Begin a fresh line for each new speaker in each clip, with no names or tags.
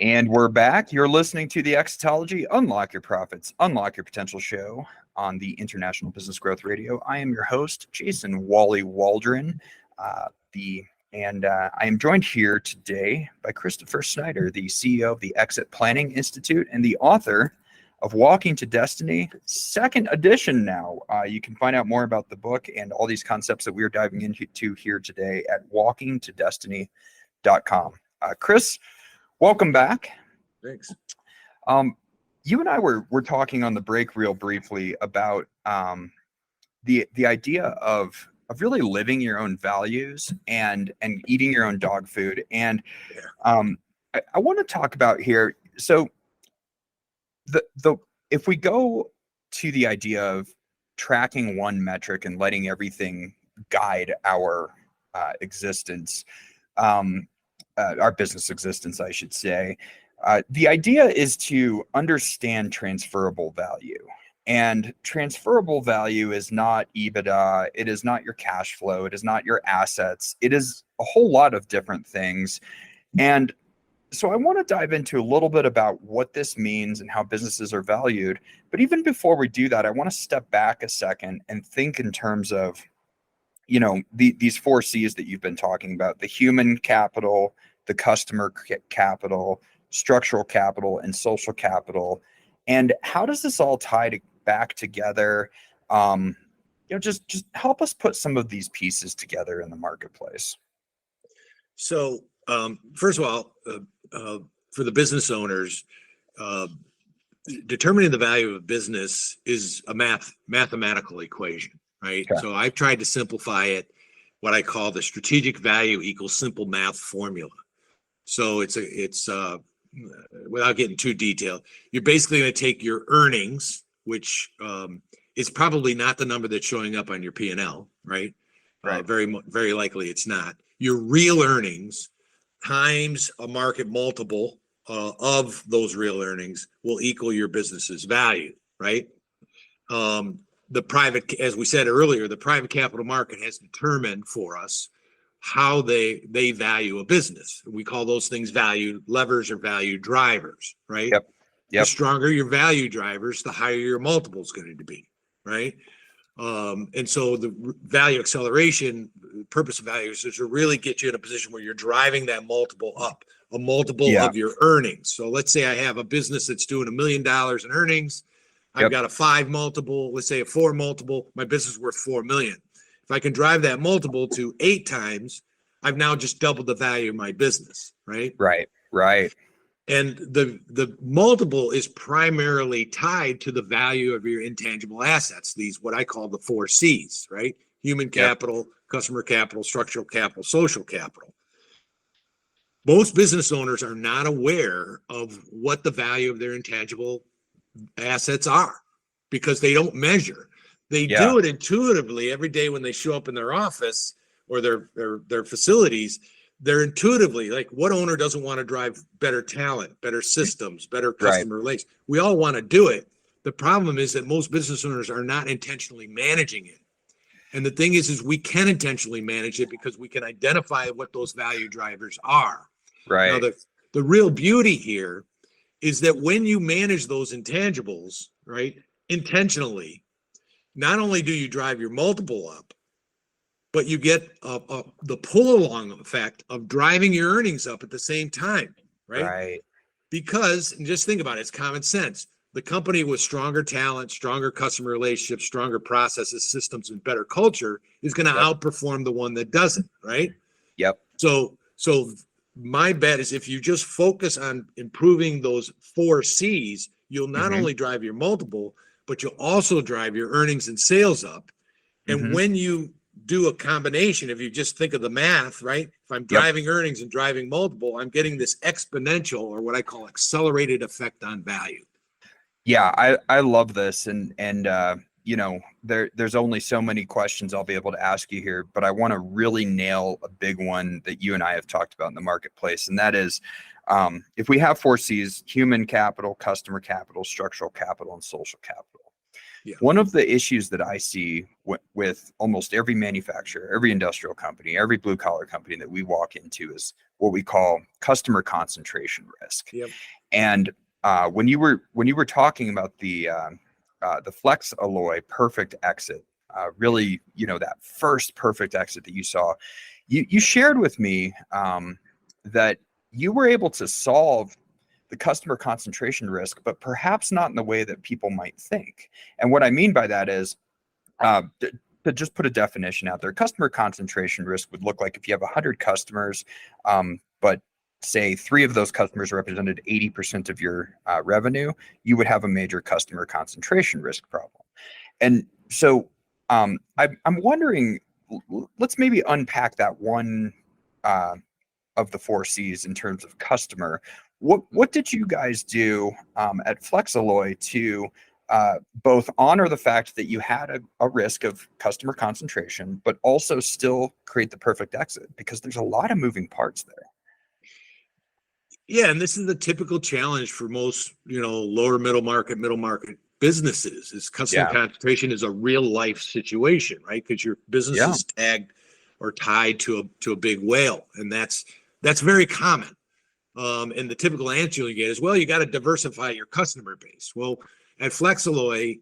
And we're back. You're listening to the Exitology Unlock Your Profits, Unlock Your Potential show on the International Business Growth Radio. I am your host, Jason Wally Waldron. I am joined here today by Christopher Snyder, the CEO of the Exit Planning Institute and the author of Walking to Destiny, second edition now. You can find out more about the book and all these concepts that we're diving into here today at walkingtodestiny.com. Chris, welcome back.
Thanks.
You and I were talking on the break real briefly about the idea of really living your own values and eating your own dog food. And I want to talk about here. So if we go to the idea of tracking one metric and letting everything guide our existence, our business existence, I should say, the idea is to understand transferable value. And transferable value is not EBITDA. It is not your cash flow. It is not your assets. It is a whole lot of different things. And so I want to dive into a little bit about what this means and how businesses are valued. But even before we do that, I want to step back a second and think in terms of, these 4 C's that you've been talking about: the human capital, the customer capital, structural capital, and social capital. And how does this all tie back together? Just help us put some of these pieces together in the marketplace.
So first of all, for the business owners, determining the value of a business is a mathematical equation, right?
Okay.
So I've tried to simplify it, what I call the strategic value equals simple math formula. So it's without getting too detailed, you're basically going to take your earnings, which is probably not the number that's showing up on your P&L, right?
Right.
Very likely it's not. Your real earnings times a market multiple of those real earnings will equal your business's value, right? As we said earlier, the private capital market has determined for us how they value a business. We call those things value levers or value drivers, right?
Yep.
The stronger your value drivers, the higher your multiple is going to be, right? And so the value acceleration, purpose of values is to really get you in a position where you're driving that multiple up, a multiple of your earnings. So let's say I have a business that's doing $1 million in earnings. I've got a 5 multiple, let's say a 4 multiple. My business is worth 4 million. If I can drive that multiple to 8 times, I've now just doubled the value of my business, right?
Right.
And the multiple is primarily tied to the value of your intangible assets, these what I call the 4 C's, right? Human capital, customer capital, structural capital, social capital. Most business owners are not aware of what the value of their intangible assets are because they don't measure. They do it intuitively every day when they show up in their office or their facilities. They're intuitively like, what owner doesn't want to drive better talent, better systems, better customer relations? We all want to do it. The problem is that most business owners are not intentionally managing it. And the thing is we can intentionally manage it because we can identify what those value drivers are.
Right.
Now, the real beauty here is that when you manage those intangibles, right, intentionally, not only do you drive your multiple up, but you get the pull-along effect of driving your earnings up at the same time, right?
Right.
Because, and just think about it, it's common sense. The company with stronger talent, stronger customer relationships, stronger processes, systems, and better culture is going to outperform the one that doesn't, right?
Yep.
So my bet is if you just focus on improving those 4 C's, you'll not only drive your multiple, but you'll also drive your earnings and sales up. And when you do a combination, if you just think of the math, right? If I'm driving earnings and driving multiple, I'm getting this exponential or what I call accelerated effect on value.
Yeah, I love this. And there's only so many questions I'll be able to ask you here, but I want to really nail a big one that you and I have talked about in the marketplace. And that is, if we have 4 C's: human capital, customer capital, structural capital, and social capital.
Yeah.
One of the issues that I see with almost every manufacturer, every industrial company, every blue collar company that we walk into is what we call customer concentration risk.
Yep.
And when you were talking about the Flex Alloy perfect exit, really, that first perfect exit that you saw, you shared with me that you were able to solve the customer concentration risk, but perhaps not in the way that people might think. And what I mean by that is, to just put a definition out there, customer concentration risk would look like if you have 100 customers, but say 3 of those customers represented 80% of your revenue, you would have a major customer concentration risk problem. And so I'm wondering, let's maybe unpack that one of the 4 C's in terms of customer. What did you guys do at FlexAlloy to both honor the fact that you had a risk of customer concentration, but also still create the perfect exit? Because there's a lot of moving parts there.
Yeah, and this is the typical challenge for most, lower middle market businesses. Is customer concentration is a real life situation, right? Because your business is tagged or tied to a big whale, and that's very common. And the typical answer you get is, well, you got to diversify your customer base. Well, at FlexAlloy,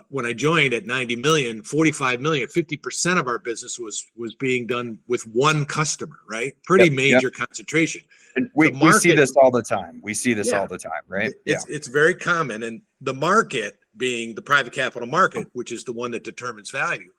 when I joined at 90 million, 45 million, 50% of our business was being done with one customer, right? Pretty major concentration.
And we see this all the time. We see this all the time, right?
It's very common. And the market being the private capital market, which is the one that determines value.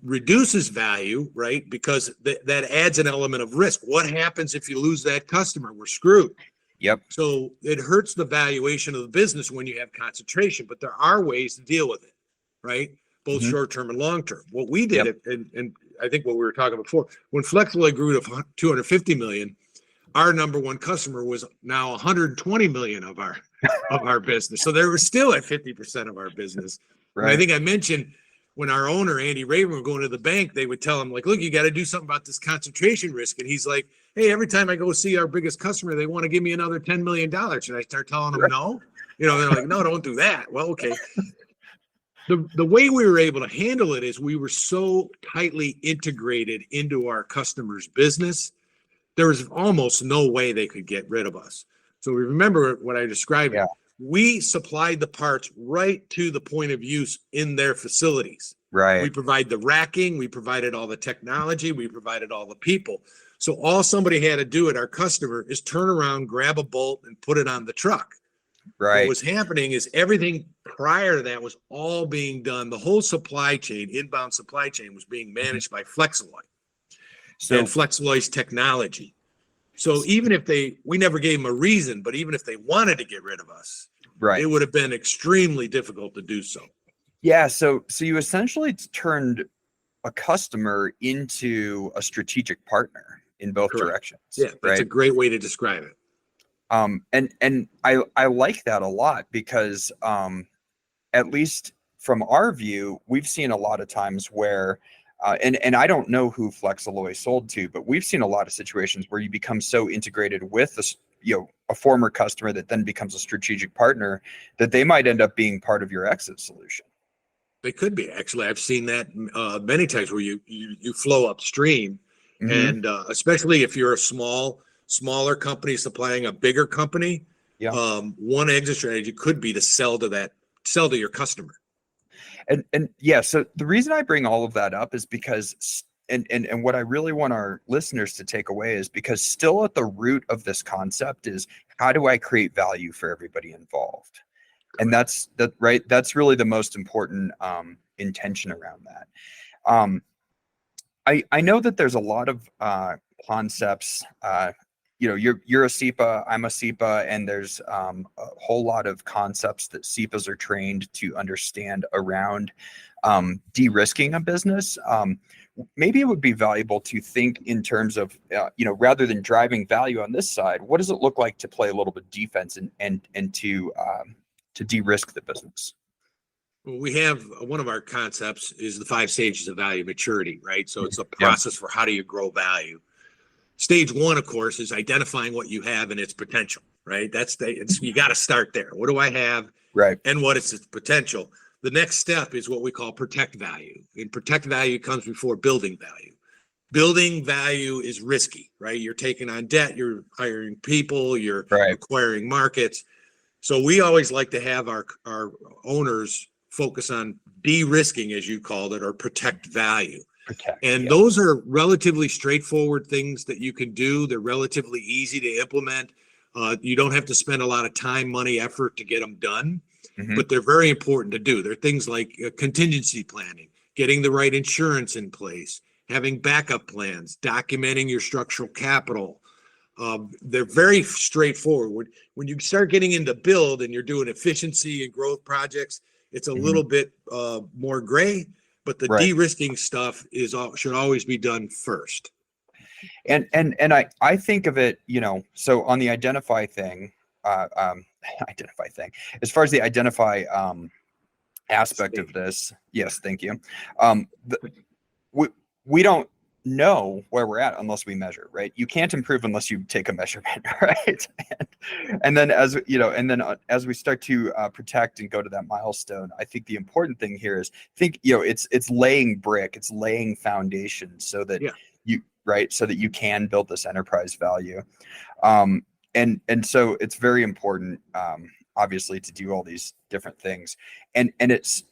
Reduces value, right? Because that adds an element of risk. What happens if you lose that customer? We're screwed.
Yep.
So it hurts the valuation of the business when you have concentration, but there are ways to deal with it, right? Both short-term and long-term. What we did, and I think what we were talking before, when FlexAlloy grew to 250 million, our number one customer was now 120 million of our business. So they were still at 50% of our business. Right. And I think I mentioned when our owner, Andy Raven, were going to the bank, they would tell him, like, look, you got to do something about this concentration risk. And he's like, hey, every time I go see our biggest customer, they want to give me another $10 million. And I start telling them, no, they're like, no, don't do that. Well, okay. The way we were able to handle it is we were so tightly integrated into our customers' business, there was almost no way they could get rid of us. So we remember what I described. Yeah. We supplied the parts right to the point of use in their facilities.
Right.
We provide the racking, we provided all the technology, we provided all the people. So all somebody had to do at our customer is turn around, grab a bolt, and put it on the truck.
Right.
What was happening is everything prior to that was all being done. The whole supply chain, inbound supply chain, was being managed by FlexAlloy. And FlexAlloy's technology. So even if we never gave them a reason, but even if they wanted to get rid of us, it would have been extremely difficult to do so.
Yeah. So you essentially turned a customer into a strategic partner in both directions.
Yeah, that's a great way to describe it.
And I like that a lot because at least from our view, we've seen a lot of times where and I don't know who FlexAlloy sold to, but we've seen a lot of situations where you become so integrated with a former customer that then becomes a strategic partner that they might end up being part of your exit solution.
They could be. Actually, I've seen that many times where you flow upstream, and especially if you're a smaller company supplying a bigger company, one exit strategy could be to sell to your customer.
And yeah, so the reason I bring all of that up is because, and what I really want our listeners to take away is because still at the root of this concept is, how do I create value for everybody involved? And that's really the most important intention around that. I know that there's a lot of concepts. You're a SEPA, I'm a SEPA, and there's a whole lot of concepts that SEPAs are trained to understand around de-risking a business. Maybe it would be valuable to think in terms of, rather than driving value on this side, what does it look like to play a little bit defense and to de-risk the business?
Well, we have one of our concepts is the 5 stages of value maturity, right? So it's a process for how do you grow value. Stage 1, of course, is identifying what you have and its potential, right? You got to start there. What do I have
Right.
and what is its potential. The next step is what we call protect value. And protect value comes before building value. Building value is risky, right? You're taking on debt, you're hiring people, you're
Right.
acquiring markets. So we always like to have our owners focus on de-risking, as you called it, or protect value.
Protect.
And
yeah.
those are relatively straightforward things that you can do. They're relatively easy to implement. You don't have to spend a lot of time, money, effort to get them done,
Mhm.
but they're very important to do. They're things like contingency planning, getting the right insurance in place, having backup plans, documenting your structural capital. They're very straightforward. When you start getting into build and you're doing efficiency and growth projects, it's a
Mhm.
little bit more gray, but the
Right.
de-risking stuff should always be done first.
And I think of it, so on the identify thing, identify thing, as far as the identify aspect of this, yes, thank you. We don't know where we're at unless we measure, right? You can't improve unless you take a measurement, right? And then as we start to protect and go to that milestone, I think the important thing here is it's laying brick, it's laying foundation so that so that you can build this enterprise value. And so it's very important, obviously, to do all these different things. And it's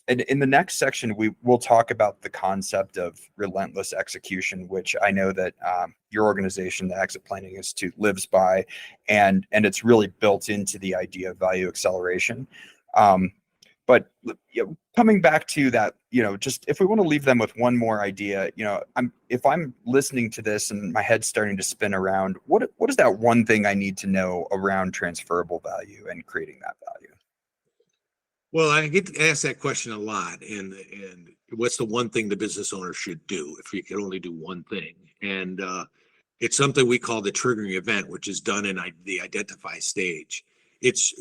and in the next section, we'll talk about the concept of relentless execution, which I know that your organization, the Exit Planning Institute, lives by, and it's really built into the idea of value acceleration. But coming back to that, just if we want to leave them with one more idea, if I'm listening to this and my head's starting to spin around, what is that one thing I need to know around transferable value and creating that value?
Well, I get asked that question a lot, and what's the one thing the business owner should do if you can only do one thing? And it's something we call the triggering event, which is done in the identify stage. It's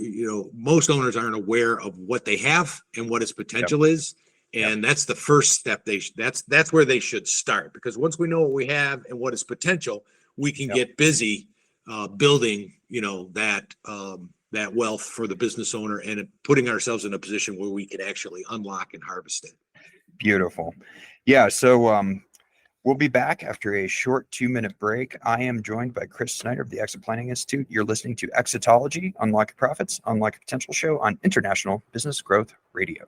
most owners aren't aware of what they have and what its potential is, and that's the first step. That's where they should start, because once we know what we have and what its potential, we can get busy building that wealth for the business owner and putting ourselves in a position where we can actually unlock and harvest it.
Beautiful. Yeah. So we'll be back after a short 2-minute break. I am joined by Chris Snyder of the Exit Planning Institute. You're listening to Exitology, Unlock Your Profits, Unlock Your Potential show on International Business Growth Radio.